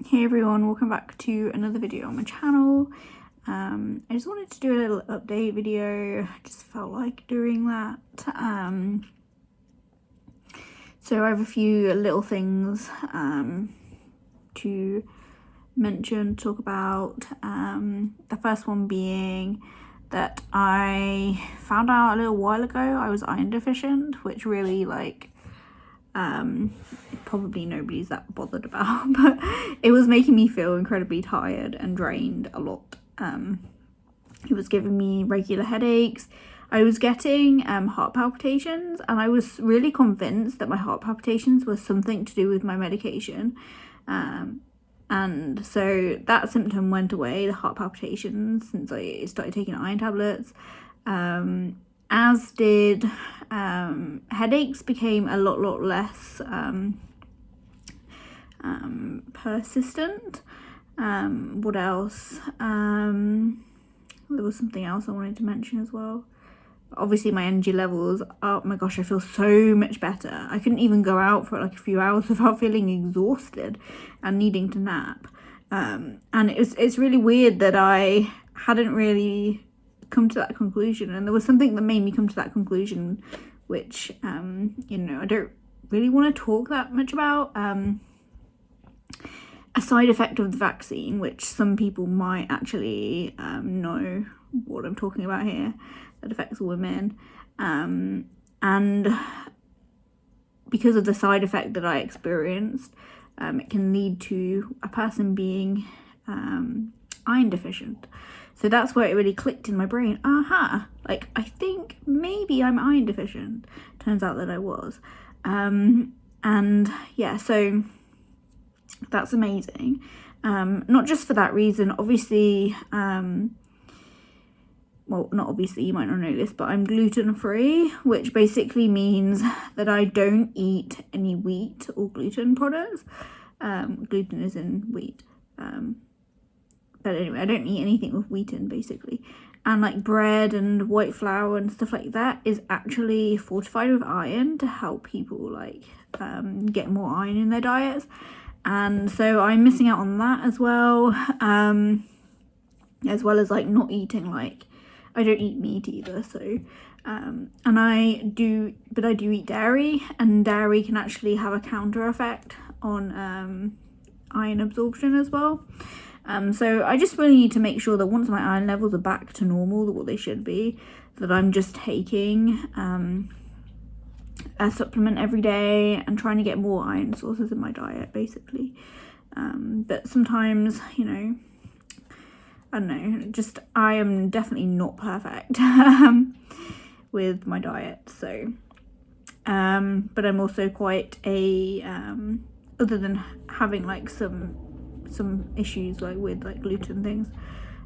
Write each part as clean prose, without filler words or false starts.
Hey everyone, welcome back to another video on my channel. I just wanted to do a little update video. I just felt like doing that. So I have a few little things to mention, talk about. The first one being that I found out a little while ago I was iron deficient, which really probably nobody's that bothered about, but it was making me feel incredibly tired and drained a lot. It was giving me regular headaches. I was getting heart palpitations, and I was really convinced that my heart palpitations was something to do with my medication. And so that symptom went away, the heart palpitations, since I started taking iron tablets. As did headaches became a lot less persistent. What else? There was something else I wanted to mention as well. Obviously my energy levels, oh my gosh, I feel so much better. I couldn't even go out for like a few hours without feeling exhausted and needing to nap. And it's really weird that I hadn't really come to that conclusion, and there was something that made me come to that conclusion, which I don't really want to talk that much about. A side effect of the vaccine, which some people might actually know what I'm talking about here, that affects women, and because of the side effect that I experienced, it can lead to a person being iron deficient. So that's where it really clicked in my brain. Like, I think maybe I'm iron deficient. Turns out that I was. And yeah, so that's amazing. Not just for that reason, obviously, well, not obviously, you might not know this, but I'm gluten-free, which basically means that I don't eat any wheat or gluten products. Gluten is in wheat. But anyway, I don't eat anything with wheat in, basically. And like bread and white flour and stuff like that is actually fortified with iron to help people get more iron in their diets. And so I'm missing out on that as well. As well as not eating, I don't eat meat either. So, and I do eat dairy, and dairy can actually have a counter effect on iron absorption as well. So I just really need to make sure that once my iron levels are back to normal, what they should be, that I'm just taking a supplement every day and trying to get more iron sources in my diet, basically. But sometimes, I don't know, I am definitely not perfect with my diet. So, but I'm also quite other than having some issues with gluten things,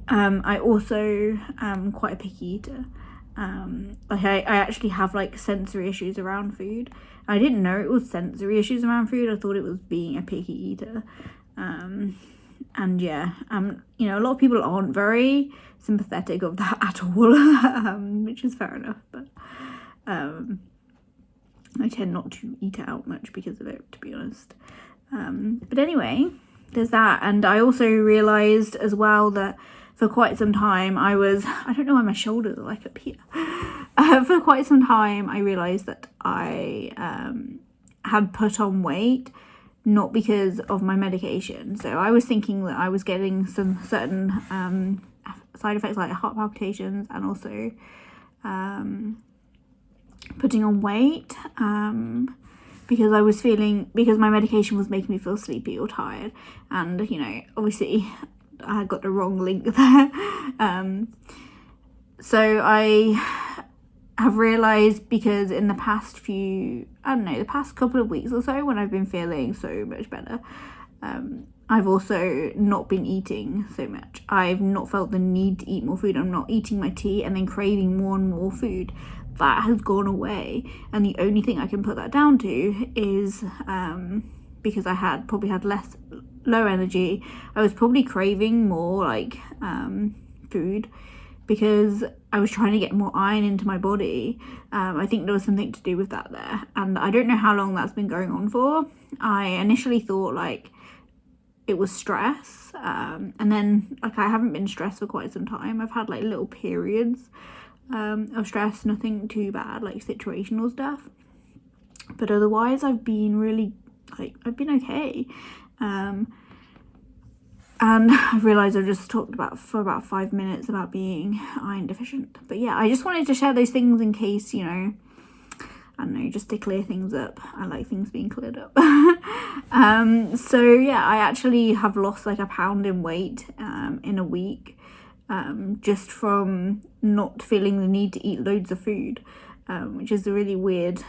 I also am quite a picky eater. I actually have sensory issues around food. I didn't know it was sensory issues around food. I thought it was being a picky eater. And yeah, a lot of people aren't very sympathetic of that at all, which is fair enough, but I tend not to eat out much because of it, to be honest. But anyway, there's that. And I also realised as well that for quite some time I don't know why my shoulders are up here. For quite some time I realised that I had put on weight, not because of my medication. So I was thinking that I was getting some certain side effects like heart palpitations, and also putting on weight because my medication was making me feel sleepy or tired, and obviously I got the wrong link there. So I have realised, because in the past couple of weeks or so, when I've been feeling so much better, I've also not been eating so much. I've not felt the need to eat more food. I'm not eating my tea and then craving more and more food. That has gone away, and the only thing I can put that down to is because I probably had low energy. I was probably craving more food because I was trying to get more iron into my body. I think there was something to do with that there, and I don't know how long that's been going on for. I initially thought it was stress, and then like I haven't been stressed for quite some time. I've had like little periods of stress, nothing too bad, like situational stuff, but otherwise I've been really I've been okay. And I realised I just talked for about 5 minutes about being iron deficient. But yeah, I just wanted to share those things in case, you know, I don't know, just to clear things up. I like things being cleared up. So yeah, I actually have lost like a pound in weight in a week, just from not feeling the need to eat loads of food, which is really weird.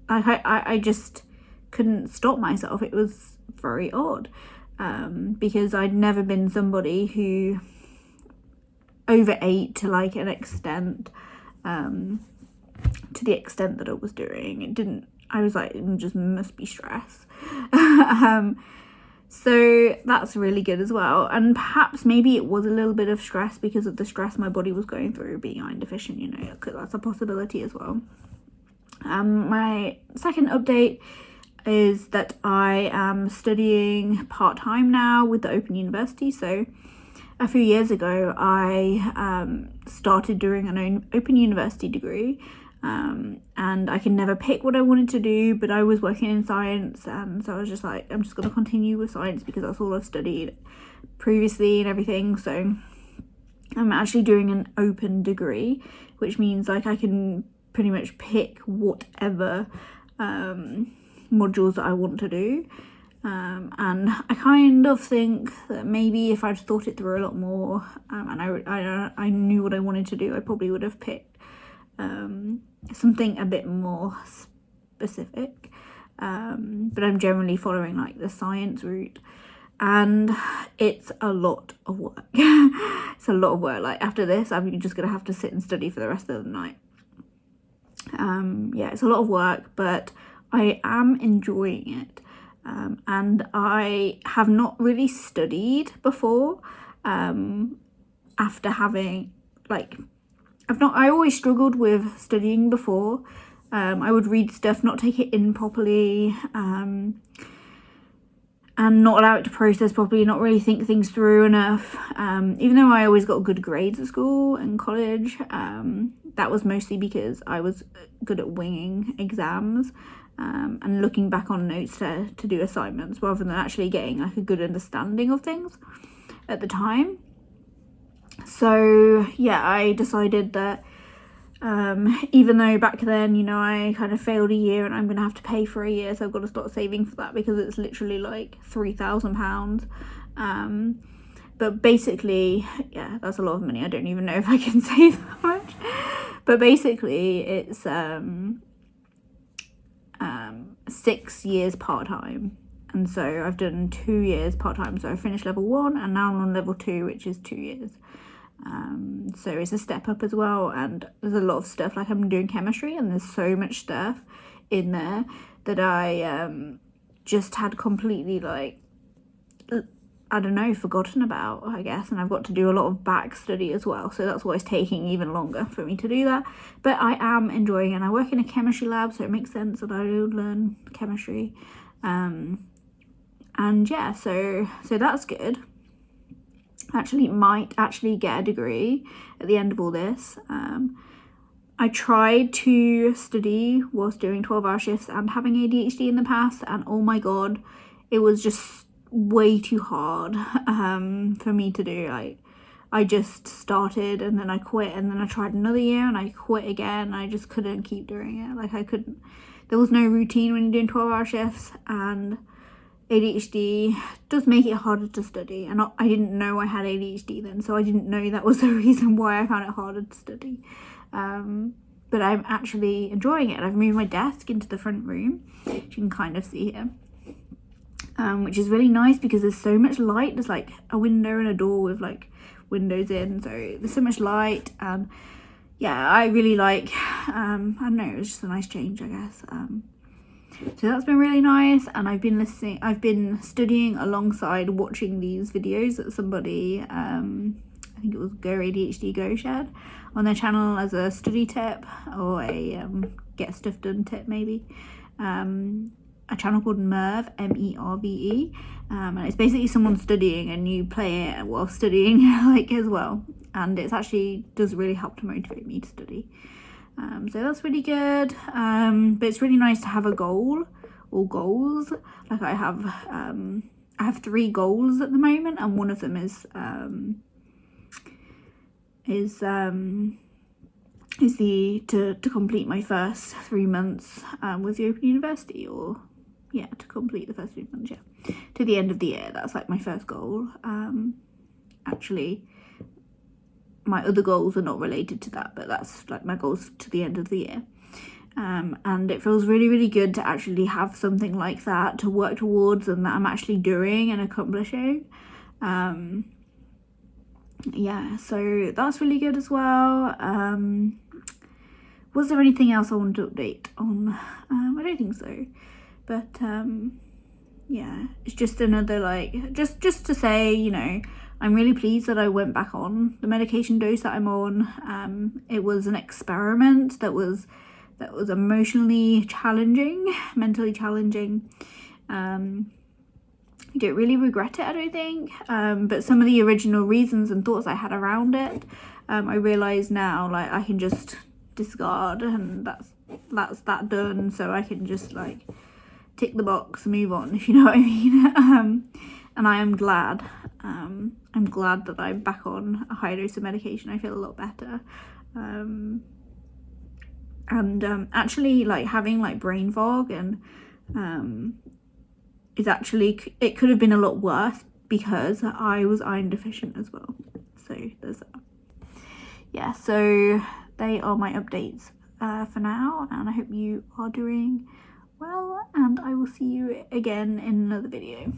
I just couldn't stop myself. It was very odd. Because I'd never been somebody who overate to like an extent, to the extent that I was doing. I was like, it just must be stress. So that's really good as well. And perhaps maybe it was a little bit of stress because of the stress my body was going through being iron deficient, you know, because that's a possibility as well. My second update is that I am studying part-time now with the Open University. So a few years ago I started doing an Open University degree, and I could never pick what I wanted to do, but I was working in science, and so I was just like, I'm just going to continue with science because that's all I've studied previously and everything. So I'm actually doing an open degree, which means like I can pretty much pick whatever modules that I want to do, and I kind of think that maybe if I'd thought it through a lot more, and I knew what I wanted to do, I probably would have picked something a bit more specific, but I'm generally following like the science route, and it's a lot of work. It's a lot of work. Like after this I'm just gonna have to sit and study for the rest of the night. Yeah, it's a lot of work, but I am enjoying it, and I have not really studied before, after having like I always struggled with studying before. I would read stuff, not take it in properly, and not allow it to process properly, not really think things through enough. Even though I always got good grades at school and college, that was mostly because I was good at winging exams, and looking back on notes to do assignments rather than actually getting like a good understanding of things at the time. So yeah, I decided that even though back then, you know, I kind of failed a year and I'm gonna have to pay for a year, so I've got to start saving for that because it's literally like £3,000. But basically, yeah, that's a lot of money. I don't even know if I can save that much, but basically it's 6 years part-time, and so I've done 2 years part-time. So I finished level 1 and now I'm on level 2, which is 2 years. So it's a step up as well, and there's a lot of stuff, like I'm doing chemistry and there's so much stuff in there that I just had completely like, I don't know, forgotten about, I guess, and I've got to do a lot of back study as well, so that's why it's taking even longer for me to do that. But I am enjoying it, and I work in a chemistry lab, so it makes sense that I will learn chemistry, and yeah, so that's good. Actually might actually get a degree at the end of all this. I tried to study whilst doing 12-hour shifts and having ADHD in the past, and oh my god, it was just way too hard for me to do. Like I just started and then I quit, and then I tried another year and I quit again. I just couldn't keep doing it. Like I couldn't, there was no routine when you're doing 12-hour shifts, and ADHD does make it harder to study, and I didn't know I had ADHD then, so I didn't know that was the reason why I found it harder to study. But I'm actually enjoying it. I've moved my desk into the front room, which you can kind of see here, which is really nice because there's so much light. There's like a window and a door with like windows in, so there's so much light, and yeah, I really like, I don't know, it's just a nice change, I guess. So that's been really nice, and I've been studying alongside watching these videos that somebody, I think it was Go ADHD Go, shared on their channel as a study tip, or a get stuff done tip maybe. a channel called Merve, MERVE, and it's basically someone studying, and you play it while studying like as well, and it's actually does really help to motivate me to study. So that's really good, but it's really nice to have a goal or goals. Like I have 3 goals at the moment, and one of them is to complete my first 3 months with the Open University, or to complete the first 3 months, to the end of the year. That's like my first goal. Actually, my other goals are not related to that, but that's like my goals to the end of the year. And it feels really, really good to actually have something like that to work towards, and that I'm actually doing and accomplishing. So that's really good as well. Was there anything else I wanted to update on? I don't think so, but it's just another, like, just to say, you know, I'm really pleased that I went back on the medication dose that I'm on. It was an experiment that was emotionally challenging, mentally challenging. I don't really regret it, I don't think, but some of the original reasons and thoughts I had around it, I realise now, like, I can just discard, and that's that done, so I can just, like, tick the box, move on, if you know what I mean. And I am glad. I'm glad that I'm back on a high dose of medication. I feel a lot better. Actually, like, having, like, brain fog and is actually, it could have been a lot worse because I was iron deficient as well. So there's that. So they are my updates for now, and I hope you are doing well, and I will see you again in another video.